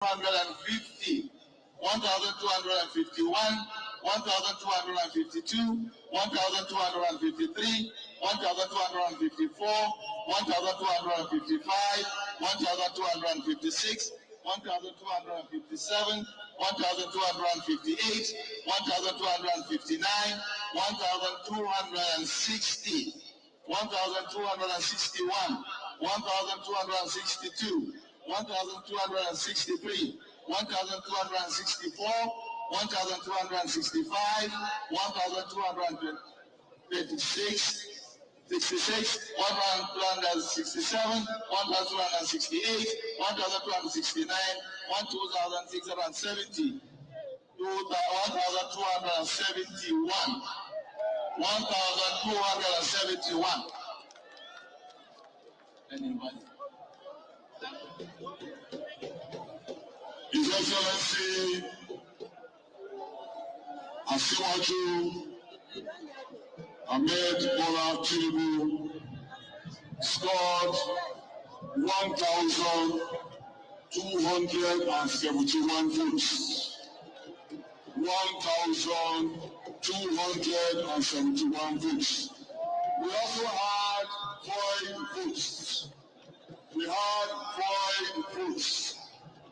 1,250, 1,251, 1,252, 1,253, 1,254, 1,255, 1,256, 1,257, 1,258, 1,259, 1,260, 1,261, 1,262, 1,263, 1,264, 1,265, 1,256, 66, 1,267, 1,268, 1,269, 1,670, 1,271, 1,271. Anybody? His Excellency Asiwaju Ahmed Bola Tinubu scored 1,271 votes. 1,271 votes. We also had void votes. We had void votes.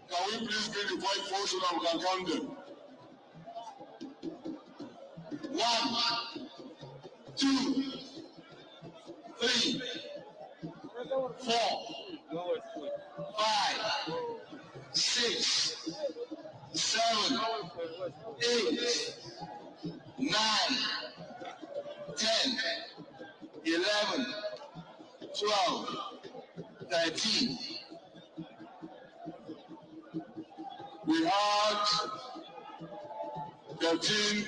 Can we please get the void votes so that we can count them? 1, 2, 3, 4, 5, 6, 7, 8, 9, 10, 11, 12, 13. We had 13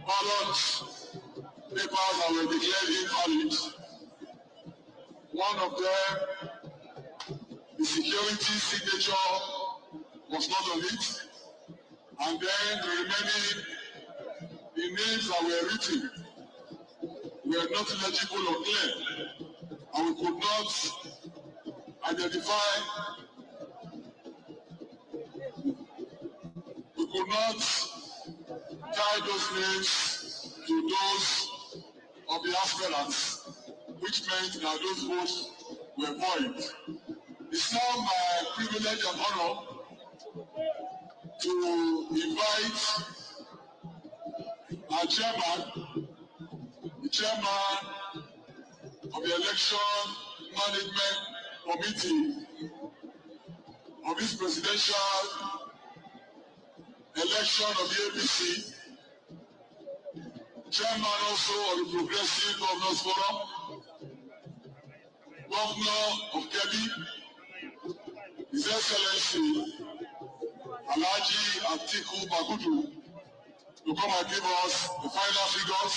ballot papers that were declared invalid. One of them, the security signature was not on it, and then the remaining, the names that were written were not legible or clear, and we could not identify, we could not tie those names to those of the aspirants, which meant that those votes were void. It's now my privilege and honor to invite our chairman, the chairman of the Election Management Committee of this presidential election of the APC, chairman also of the Progressive Governors Forum, Governor of Kebbi, His Excellency Alhaji Atiku Bagudu, to come and give us the final figures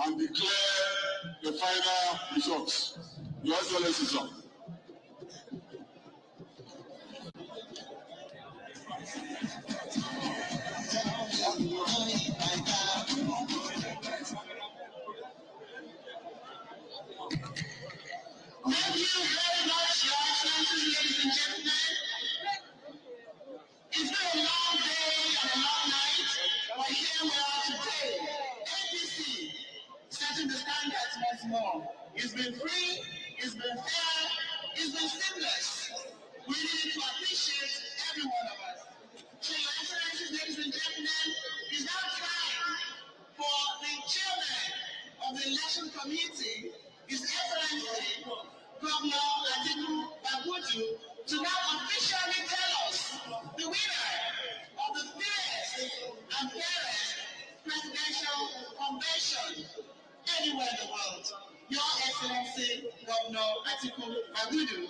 and declare the final results. Your Excellency, sir. Thank you very much, Your Excellency, ladies and gentlemen. It's been a long day and a long night, but here we are today. APC setting the standards once more. It's been free, it's been fair, it's been seamless. We need to appreciate every one of us. So, Your Excellencies, ladies and gentlemen, it's now time for the chairman of the election committee, His Excellency Governor Atiku Bagudu, to now officially tell us the winner of the first and fairest presidential convention anywhere in the world. Your Excellency Governor Atiku Bagudu.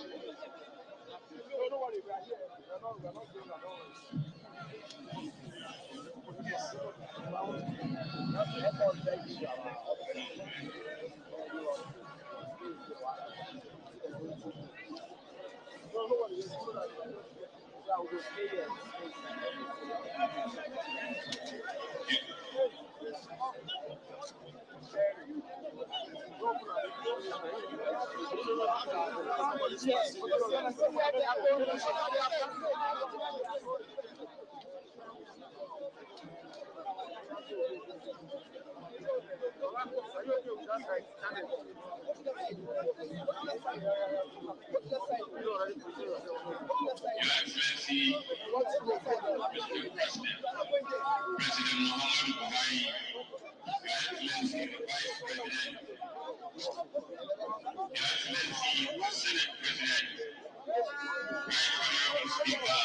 Excellency, Mr. President, President Muhammad Buhari, Your Excellency, the Vice President, Your Excellency, the Senate President, Right Honorable Speaker,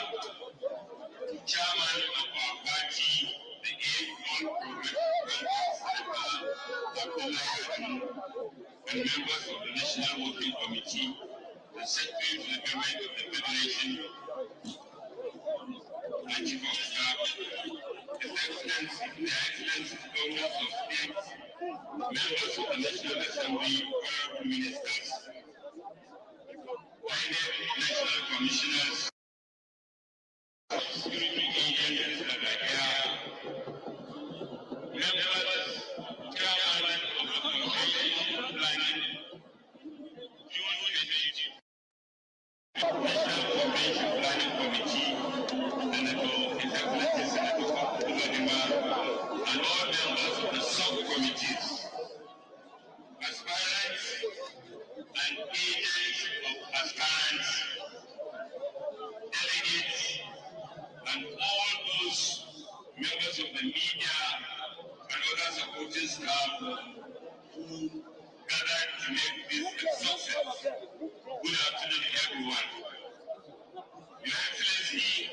Chairman of our party, the 8th Non-Progressive Senator Abdullahi Adu, and members of the National Working Committee, the Secretary to the Government of the Federation, and Chief of Staff, His Excellency, the Excellencies, Governors of States, members of the National Assembly, honorable ministers, National Commissioners, security agents that are here, members, chairman of the Commission Planning, June 20, National Convention Planning Committee, Senator, His Excellency Senator Fatima, and all members of the subcommittees, aspirants and agents of aspirants, delegates, and all those members of the media and other supporting staff who gathered to make this a success. Good afternoon, everyone. Your Excellency,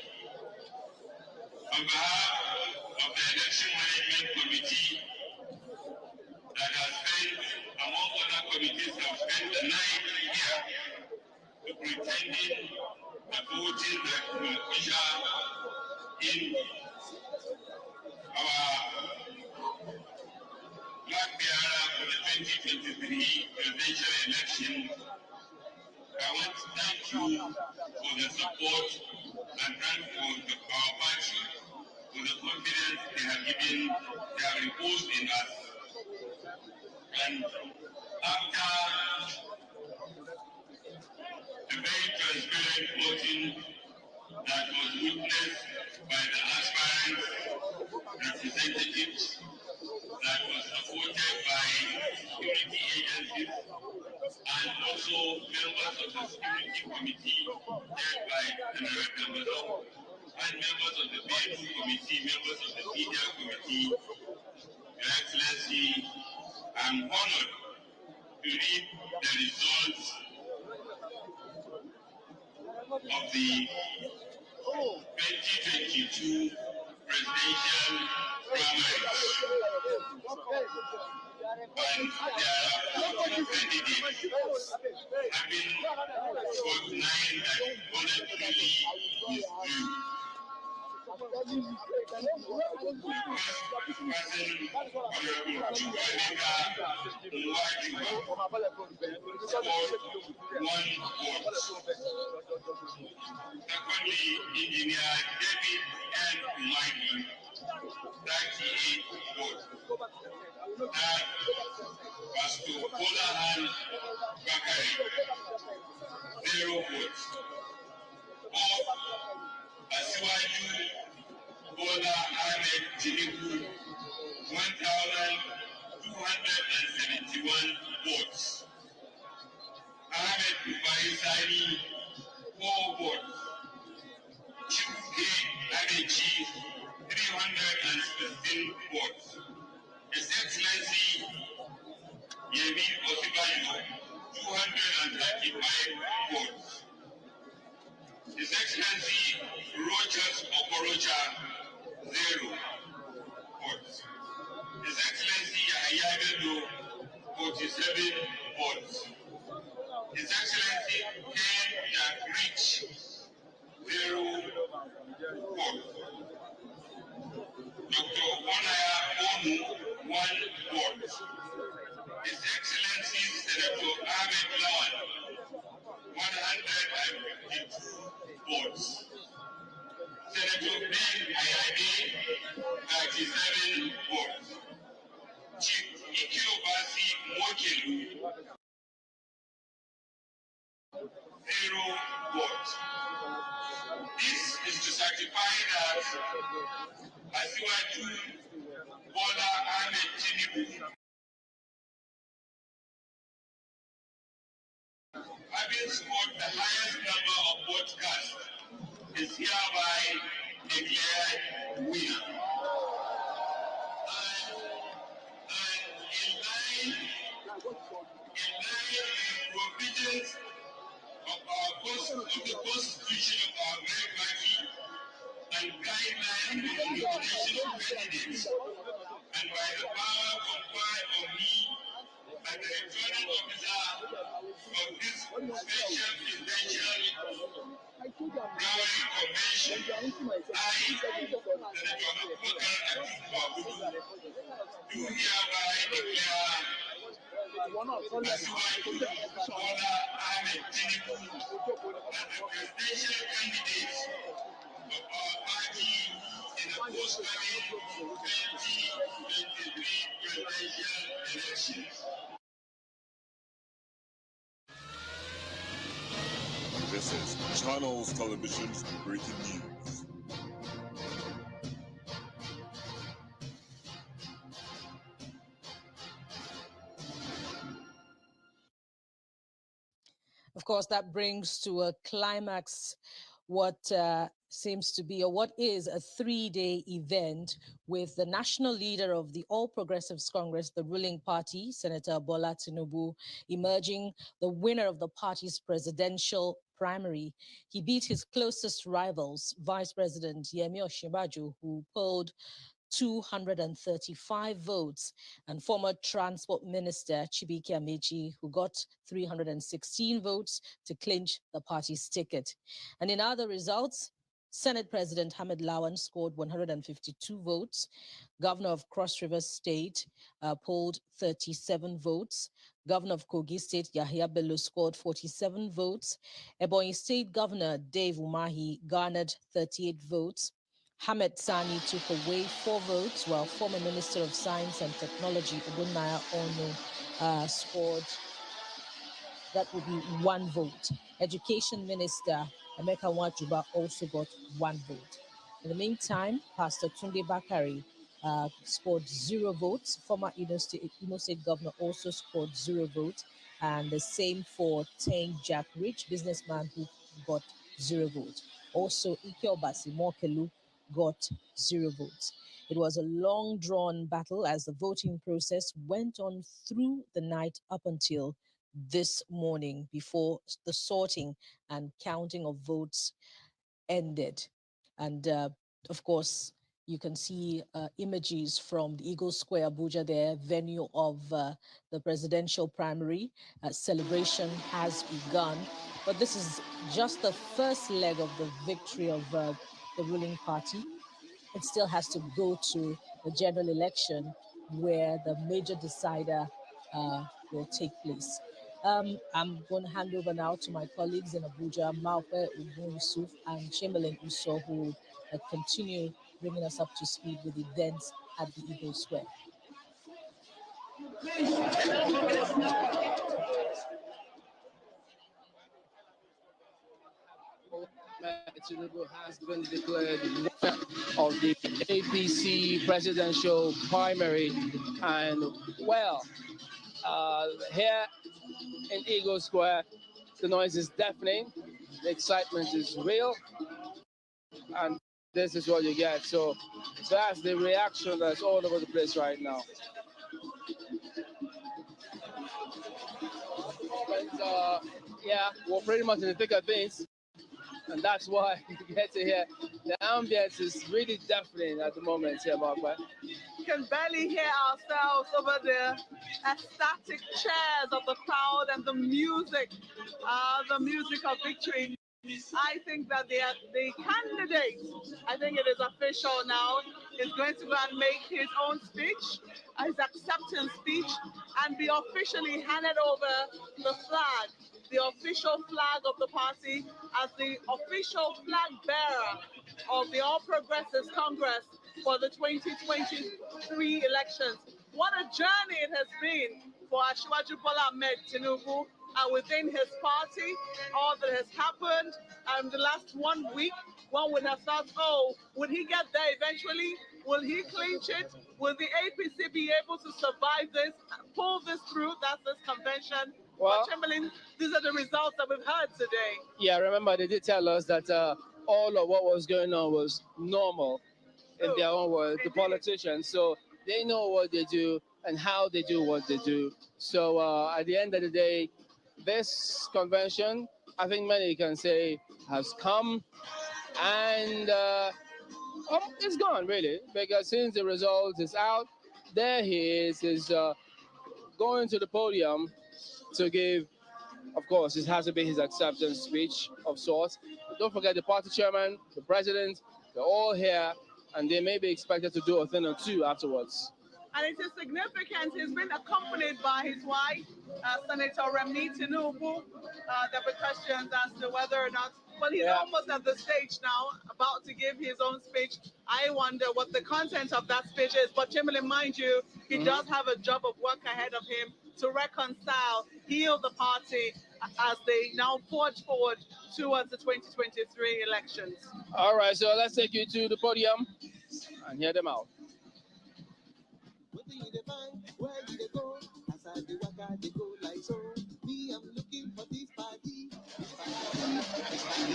on behalf of the Election Management Committee that has spent, among other committees, have spent the night here superintending the voting that will usher in our flag bearer for the 2023 presidential election. I want to thank you for the support and thank for our party for the confidence they have reposed in us. And after the very transparent voting that was witnessed by the aspirant representatives, that was supported by security agencies and also members of the security committee led by General Gambaro and members of the BNU committee, members of the media committee. Your Excellency, I'm honored to read the results of the 2022 presidential primaries. And there are 14 candidates, having 49 that voluntarily withdrew. Honorable Chukwuemeka Nwajuba scored 1 vote. Secondly, Engineer David N. Umahi, 38 votes. Third, Pastor Bolahan Bakari, 0 votes. Fourth, Asiwaju Bola Ahmed Tinubu, 1,271 votes. Ahmed Rufai Sani, 4 votes. Chukwuke Amechi, 316 votes. His Excellency Yemi Osibayo, 235 votes. His Excellency Rochas Okorocha, 0 votes. His Excellency Yahya Bello, 47 votes. His Excellency Ken Rich, 0 votes. Dr. Onaya Onu, 1 vote. His Excellency Senator Ahmed Lawan, 152 votes. Senator Ben Ayade, 37 votes. Chief Ikiobasi Mokelu, 0 is to certify that Asiwaju Bola Ahmed Tinubu, having scored the highest number of votes cast, is hereby declared winner. And in line with provisions of the Constitution of our great country and guidelines for the nomination of candidates, and by the power conferred on me as the returning officer of this special presidential primary convention, I, Senator Abubakar Atiku, do hereby declare Asiwaju Bola Ahmed Tinubu as the presidential candidate of our party in the forthcoming 2023 presidential elections. This is Channels Television's breaking news. Of course, that brings to a climax what seems to be, or what is, a three-day event with the national leader of the All Progressives Congress, the ruling party, Senator Bola Tinubu, emerging the winner of the party's presidential primary. He beat his closest rivals, Vice President Yemi Osinbajo, who polled 235 votes, and former Transport Minister Chibike Amechi, who got 316 votes to clinch the party's ticket. And in other results, Senate President Hamid Lawan scored 152 votes. Governor of Cross River State polled 37 votes. Governor of Kogi State Yahya Bello scored 47 votes. Ebonyi State Governor Dave Umahi garnered 38 votes. Hamed Sani took away 4 votes, while former Minister of Science and Technology Ogunaya Onu scored, that would be 1 vote. Education Minister Emeka Nwajuba also got 1 vote. In the meantime, Pastor Tunde Bakari scored 0 votes. Former Imo State Governor also scored 0 votes. And the same for Tang Jack Rich, businessman, who got 0 votes. Also, Ike Obasi Mokelu got 0 votes. It was a long-drawn battle as the voting process went on through the night up until this morning before the sorting and counting of votes ended. And of course, you can see images from the Eagle Square, Abuja there, venue of the presidential primary. Celebration has begun, but this is just the first leg of the victory of the ruling party. It still has to go to the general election where the major decider will take place. I'm going to hand over now to my colleagues in Abuja, Maupe Ugun Yusuf and Chamberlain Uso, who continue bringing us up to speed with events at the Eagle Square. Tinubu has been declared winner of the APC presidential primary, and well, here in Eagle Square, the noise is deafening, the excitement is real, and this is what you get. So that's the reaction that's all over the place right now. But yeah, we're pretty much in the thick of things. And that's why you get to hear the ambience is really deafening at the moment here, Mark. We can barely hear ourselves over the ecstatic cheers of the crowd and the music of victory. I think that the candidate, I think it is official now, is going to go and make his own speech, his acceptance speech, and be officially handed over the flag, the official flag of the party, as the official flag bearer of the All Progressives Congress for the 2023 elections. What a journey it has been for Asiwaju Bola Ahmed Tinubu and within his party, all that has happened, the last 1 week, one would have thought, oh, would he get there eventually? Will he clinch it? Will the APC be able to survive this, pull this through? That's this convention. Well, but Chamberlain, these are the results that we've heard today. Yeah, remember they did tell us that all of what was going on was normal in their own words, the politicians. So they know what they do and how they do what they do. So at the end of the day, this convention, I think many can say, has come and it's gone really, because since the result is out, there he is going to the podium to give, of course, it has to be his acceptance speech of sorts. But don't forget the party chairman, the president, they're all here, and they may be expected to do a thing or two afterwards. And it is significant. He's been accompanied by his wife, Senator Remi Tinubu. There were questions as to whether or not, well, he's almost at the stage now, about to give his own speech. I wonder what the content of that speech is. But Chamberlain, mind you, he does have a job of work ahead of him to reconcile, heal the party as they now forge forward towards the 2023 elections. All right, so let's take you to the podium and hear them out. Where you dey find, where you dey go? As I dey waka, dey go like so. Me, I'm looking for this party. This party, this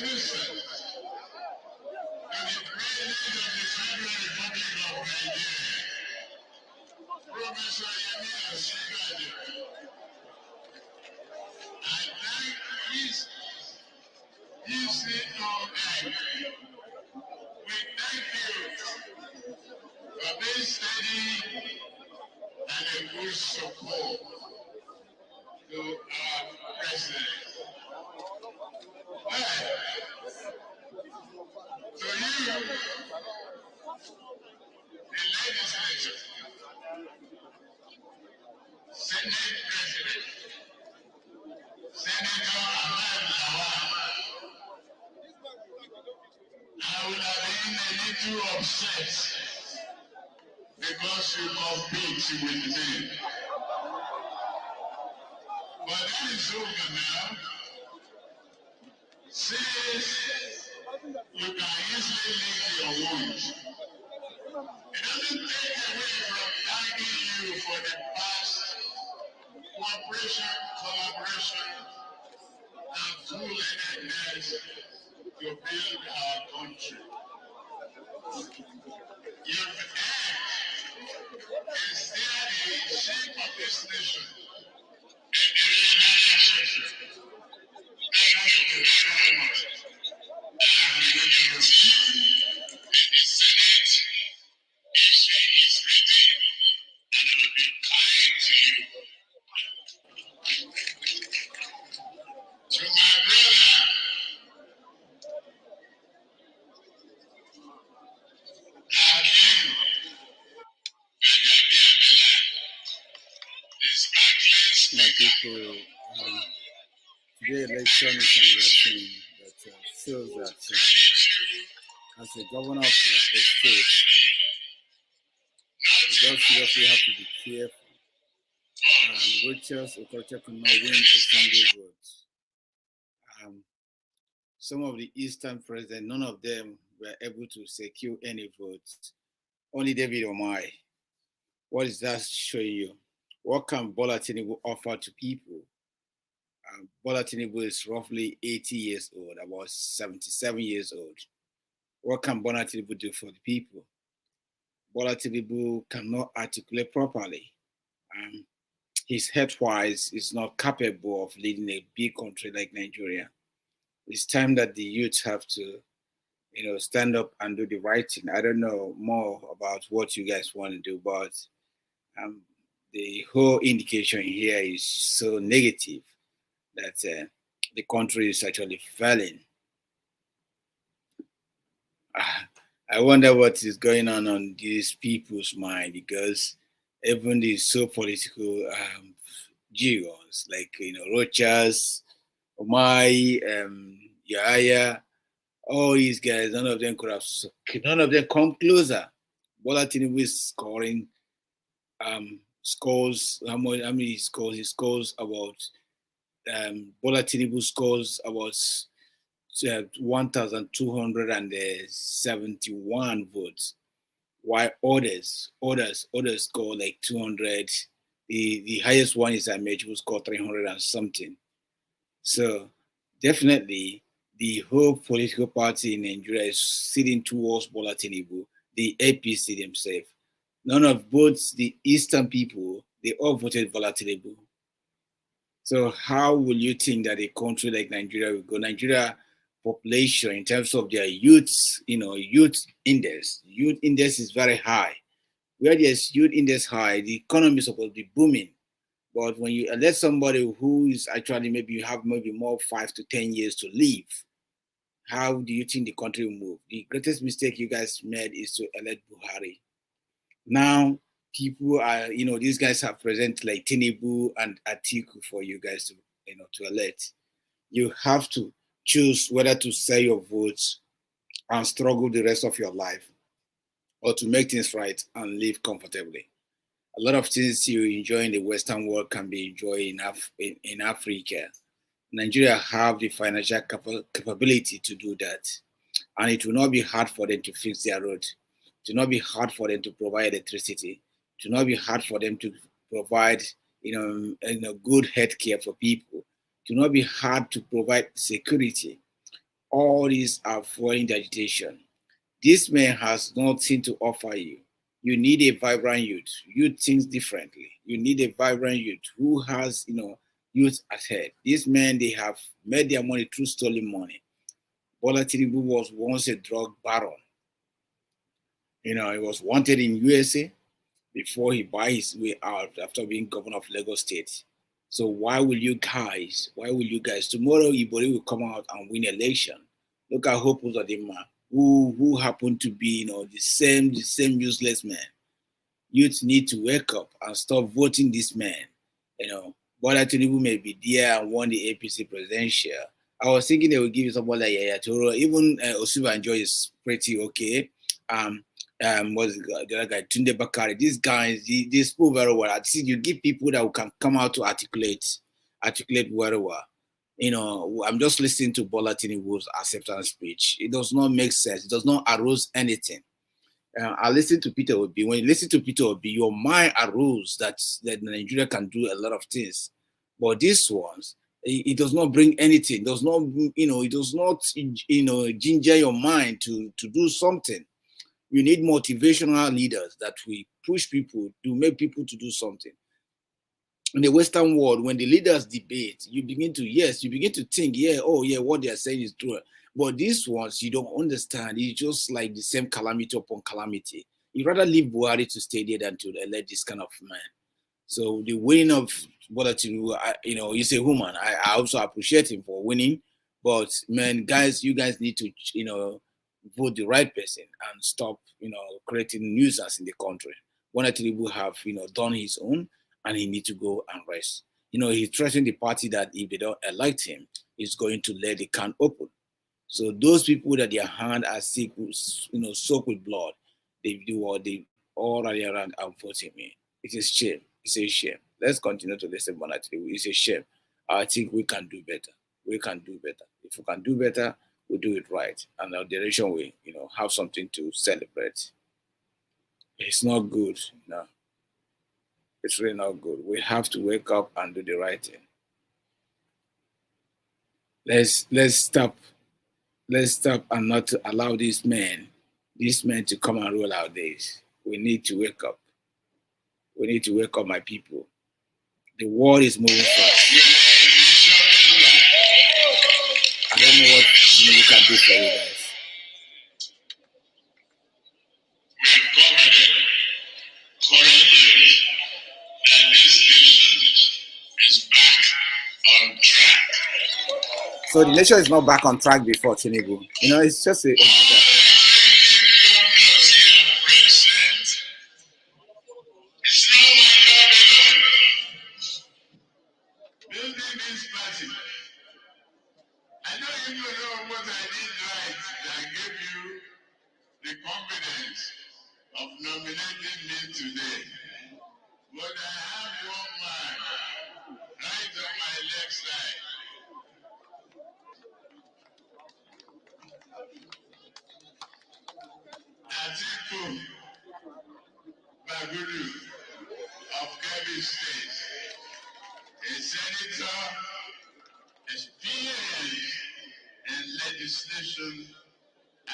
assistant to the President of the Federal Republic of Nigeria, Professor Yemi Osinbajo. I thank his ECOM. We thank you for being steady and a good support to our president. But to you, the legislature, Senate President, Senator Ahmed Lawal, I would have been a little upset because you compete with me. But that is over now. Since you can easily lick your wounds, it doesn't take away from thanking you for the past cooperation, collaboration, and full-headedness to build our country. You've earned is there the shape of this nation and the relationship. Thank you very much. And we will continue in the Senate. History is written and it will be kind to you. To my brother, Hakim Benjamin, the sparkling My people, today election is another thing that shows that as a governor of a state, you just seriously have to be careful. Rochas Okocha could not win a single vote. Some of the Eastern presidents, none of them were able to secure any votes. Only David Omai. What is that showing you? What can Bola Tinubu offer to people? Bola Tinubu is roughly 80 years old, about 77 years old. What can Bola Tinubu do for the people? Bola Tinubu cannot articulate properly. His head-wise is not capable of leading a big country like Nigeria. It's time that the youth have to, stand up and do the right thing. I don't know more about what you guys want to do, but the whole indication here is so negative that the country is actually failing. I wonder what is going on these people's mind, because even the so political giants like Rochas, Omai, Yahya, all these guys, none of them come closer. Bola Tinubu is scoring scores. How many he scores? He scores about Bola Tinubu scores about 1,271 votes, while others score like 200. The highest one is Ahmed, who scored 300 and something. So definitely the whole political party in Nigeria is sitting towards Bola Tinubu, the APC themselves. None of both the Eastern people, they all voted Bola Tinubu. So how will you think that a country like Nigeria will go? Nigeria population in terms of their youth index is very high. Where there's youth index high, the economy is supposed to be booming. But when you elect somebody who is actually maybe more 5 to 10 years to live, how do you think the country will move? The greatest mistake you guys made is to elect Buhari. Now people are, these guys have present like Tinubu and Atiku for you guys to elect. You have to choose whether to sell your votes and struggle the rest of your life, or to make things right and live comfortably. A lot of things you enjoy in the Western world can be enjoyed in Africa. Nigeria have the financial capability to do that. And it will not be hard for them to fix their road. It will not be hard for them to provide electricity. It will not be hard for them to provide, good health care for people. It will not be hard to provide security. All these are fueling the agitation. This man has nothing to offer you. You need a vibrant youth. Youth thinks differently. You need a vibrant youth who has, youth ahead. These men, they have made their money through stolen money. Bola Tinubu was once a drug baron. He was wanted in USA before he buy his way out after being governor of Lagos State. So why will you guys, tomorrow Ibori will come out and win election? Look at Hope Uzodinma, who happened to be, the same useless man. Youth need to wake up and stop voting this man. Bola Tinubu may be there and won the APC presidential. I was thinking they would give you someone like Yaya Toro. Even Osubanjo is pretty okay. Was the other guy, Tunde Bakari. These guys, they spoke very well. I think you give people that can come out to articulate very well. I'm just listening to Bola Tinubu's acceptance speech. It does not make sense. It does not arouse anything. I listen to Peter Obi. When you listen to Peter Obi, your mind arose that Nigeria can do a lot of things. But these ones, it does not bring anything. It does not, it does not, ginger your mind to do something. You need motivational leaders that will push people to make people to do something. In the Western world, when the leaders debate, you begin to think, what they are saying is true. But these ones, you don't understand. It's just like the same calamity upon calamity. You rather leave Buhari to stay there than to elect this kind of man. So the winning of Bola Tinubu, he's a woman. I also appreciate him for winning. But man, guys, you guys need to, vote the right person and stop, creating nuisance in the country. Bola Tinubu have, done his own, and he need to go and rest. He threatened the party that if they don't elect him, he's going to let the can open. So those people that their hand are sick, soaked with blood, they do what they all rally around and vote him in. It's a shame. It's a shame. Let's continue to listen Bola Tinubu. It's a shame. I think we can do better. We can do better. If we can do better, we do it right. And our direction will, have something to celebrate. It's not good. No. It's really not good. We have to wake up and do the right thing. Let's stop and not to allow these men to come and rule our days. We need to wake up. We need to wake up, my people. The world is moving fast. I don't know what you can do for you guys. We are confident, courageous, that this nation is back on track. So the nation is not back on track before Tinubu. It's just a. Of Kebbi State, a senator experienced in legislation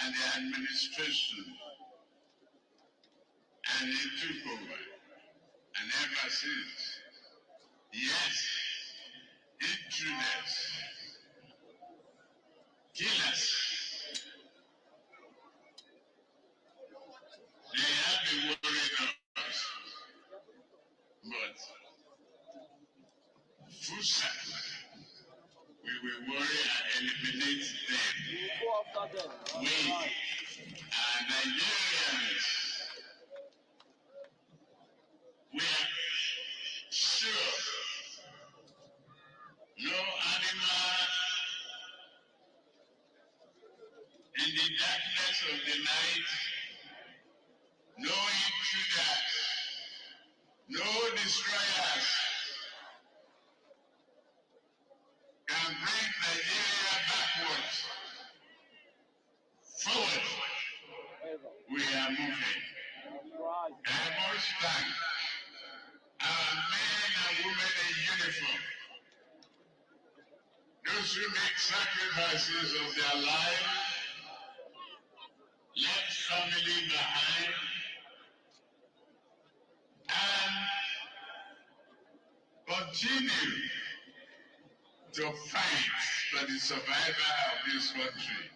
and the administration, and he took over. And ever since, yes, intruders, killers, they have been worrying us, but Fusa, we will worry and eliminate them. We are Nigerians. We are sure no animal in the darkness of the night, no intruders, no destroyers can bring Nigeria backwards. Forward, we are moving. I must thank our men and women in uniform, those those who make sacrifices of their life, left family behind, and continue to fight for the survival of this country.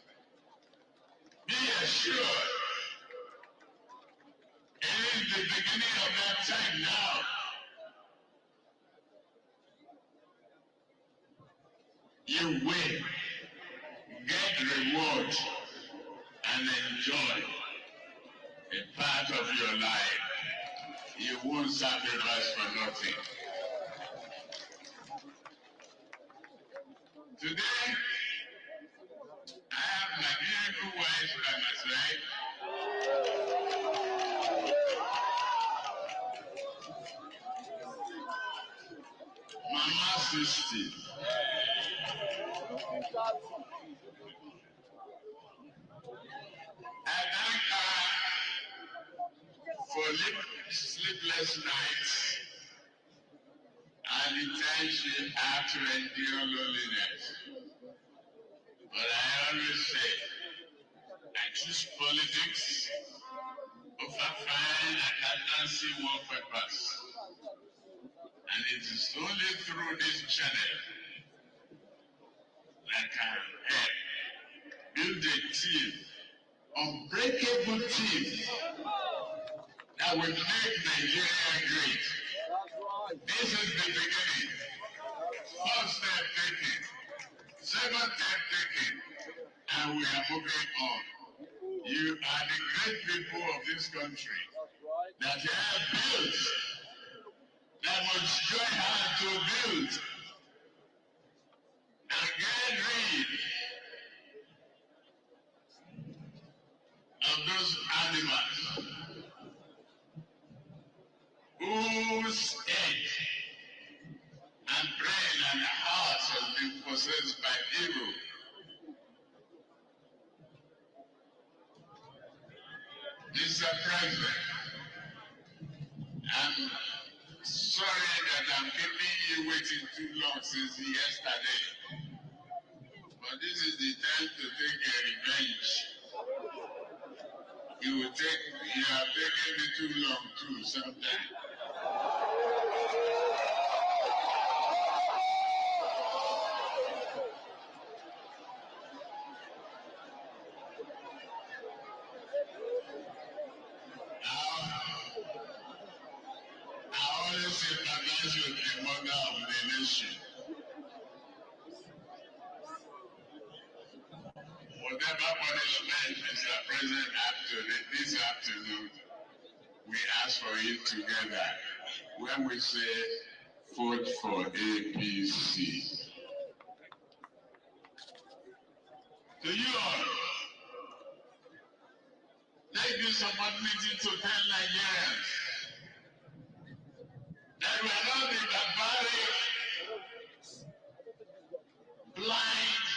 Be assured, it is the beginning of that time now. You will get reward and enjoy a part of your life. You won't sacrifice for nothing. Today, I have my beautiful wife by my side. Mama 60. I thank her for sleepless nights and the time she had to endure loneliness. But I always say, I choose politics over fine accountancy work papers. And it is only through this channel that can help build a team, unbreakable team, that will make Nigeria great. This is the beginning. First step taken, second step taken, and we are moving on. You are the great people of this country that you have built, that must join hands to build and get rid of those animals whose head and brain and heart has been possessed by evil. Mr. President, I'm sorry that I'm keeping you waiting too long since yesterday. But this is the time to take a revenge. You have taken me too long too sometimes. I always sympathize with the mother of the nation. Whatever punishment Mr. President this afternoon, we ask for it together when we say vote for APC. To you all, take this opportunity to tell Nigerians that we are not the barbaric, blind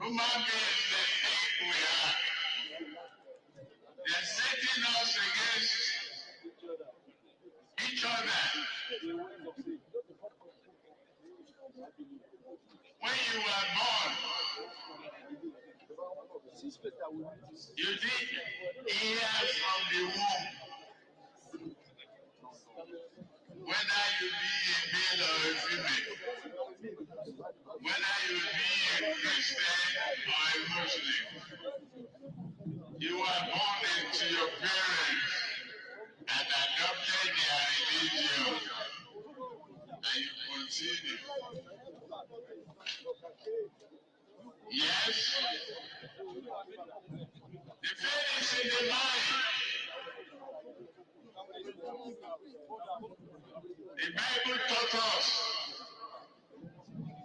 human beings they think we are. They're setting us against each other. When you were born, you did hear from the womb. Whether you be a male or a female, whether you be a Christian or a Muslim, you were born into your parents and adopted their religion, and you continue. Yes, the faith is in the mind. The Bible taught us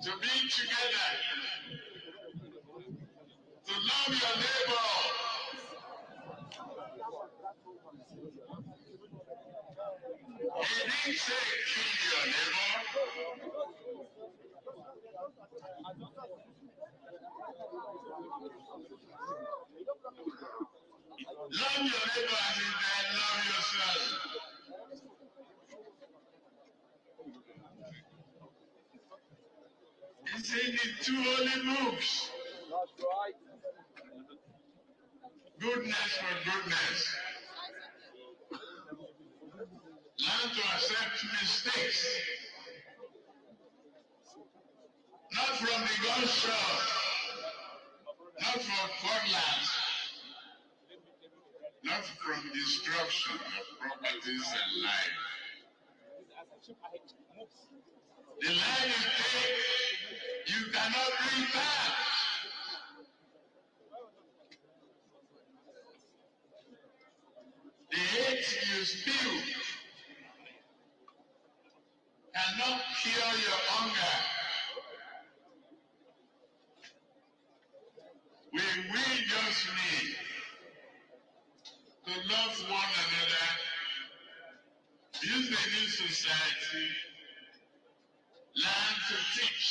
to be together, to love your neighbor. He didn't say kill your neighbor. Love your neighbor as if they love yourself. It's in the two holy books. That's right. Goodness for goodness. Learn to accept mistakes. Not from the gun shop, not from cutlass, not from destruction of properties and life. The life you take, you cannot bring back. The hate you spew cannot cure your hunger. We just need to love one another, use the new society, learn to teach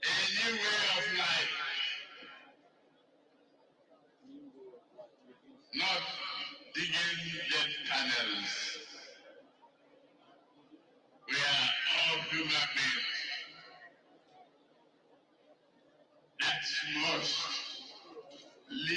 a new way of life, not digging dead tunnels. We are all human beings. That must